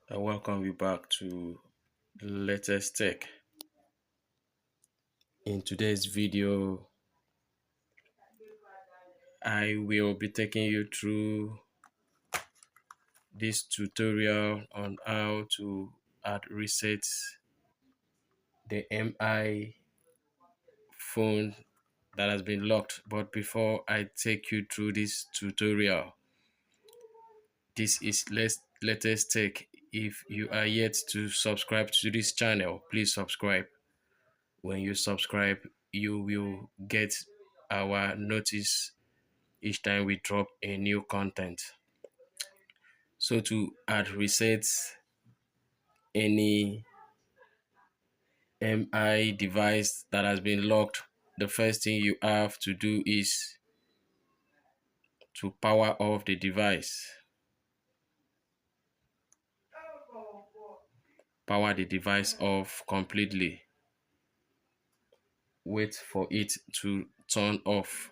I welcome you back to Latest Tech. In today's video, I will be taking you through this tutorial on how to add reset the MI phone that has been locked. But before I take you through this tutorial, this is Latest Tech. If you are yet to subscribe to this channel, please subscribe. When you subscribe, you will get our notice each time we drop a new content. So to add reset any MI device that has been locked, the first thing you have to do is to power off the device. Power the device off completely. Wait for it to turn off.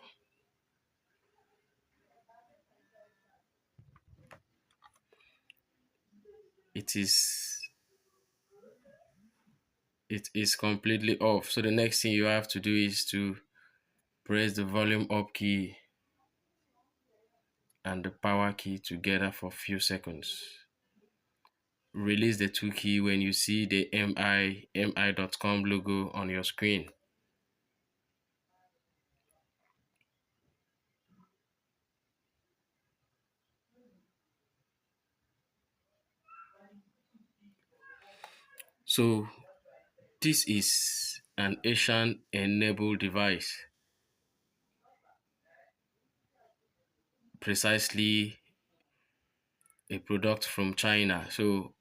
It is completely off. So the next thing you have to do is to press the volume up key and the power key together for a few seconds. Release the 2 key when you see the mi.com logo on your screen. So this is an Asian enabled device, precisely a product from China. So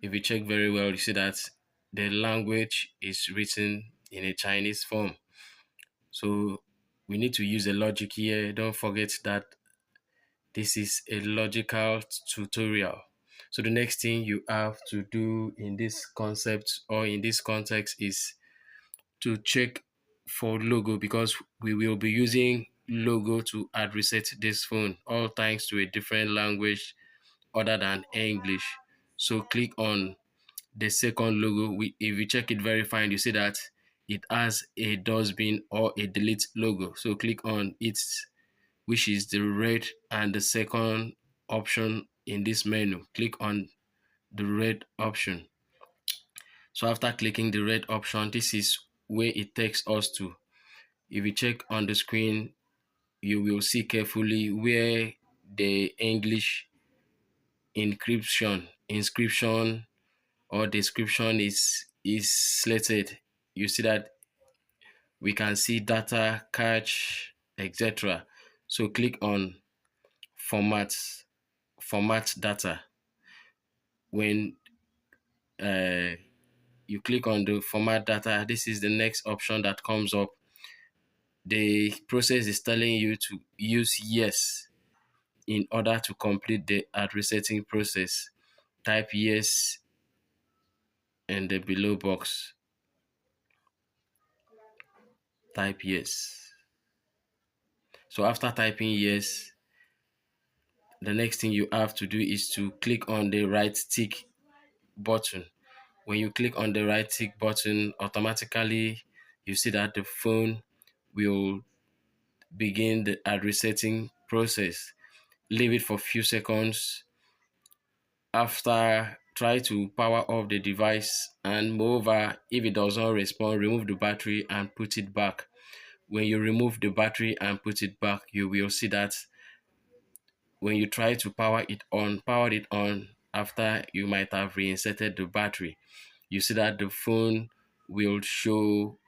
if you check very well, you see that the language is written in a Chinese form. So we need to use a logic here. Don't forget that this is a logical tutorial. So the next thing you have to do in this concept or in this context is to check for logo, because we will be using logo to add reset this phone, all thanks to a different language other than English. So click on the second logo. If you check it very fine, you see that it has a dustbin or a delete logo. So click on it, which is the red and the second option in this menu. Click on the red option. So after clicking the red option, this is where it takes us to. If you check on the screen, you will see carefully where the English inscription or description is slated. You see that we can see data, cache, etc. So click on format data. When you click on the format data, this is the next option that comes up. The process is telling you to use yes in order to complete the add resetting process. Type yes in the below box. Type yes. So after typing yes, the next thing you have to do is to click on the right tick button. When you click on the right tick button, automatically you see that the phone will begin the add resetting process. Leave it for a few seconds. After, try to power off the device, and moreover, if it does not respond, remove the battery and put it back. When you remove the battery and put it back, you will see that when you try to power it on after you might have reinserted the battery, you see that the phone will show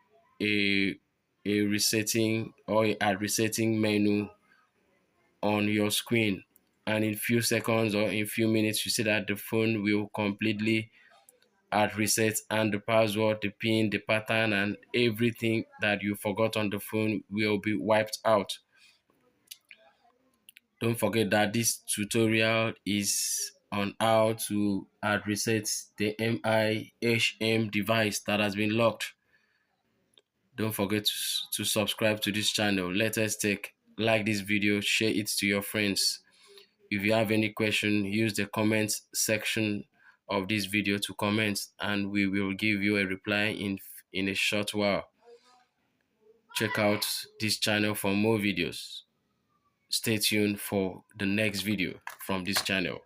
a resetting or a resetting menu on your screen, and in few seconds or in few minutes you see that the phone will completely add reset, and the password, the pin, the pattern, and everything that you forgot on the phone will be wiped out. Don't forget that this tutorial is on how to add reset the MIHM device that has been locked. Don't forget to subscribe to this channel. Latest Tech. Like this video, share it to your friends. If you have any question, use the comments section of this video to comment, and we will give you a reply in a short while. Check out this channel for more videos. Stay tuned for the next video from this channel.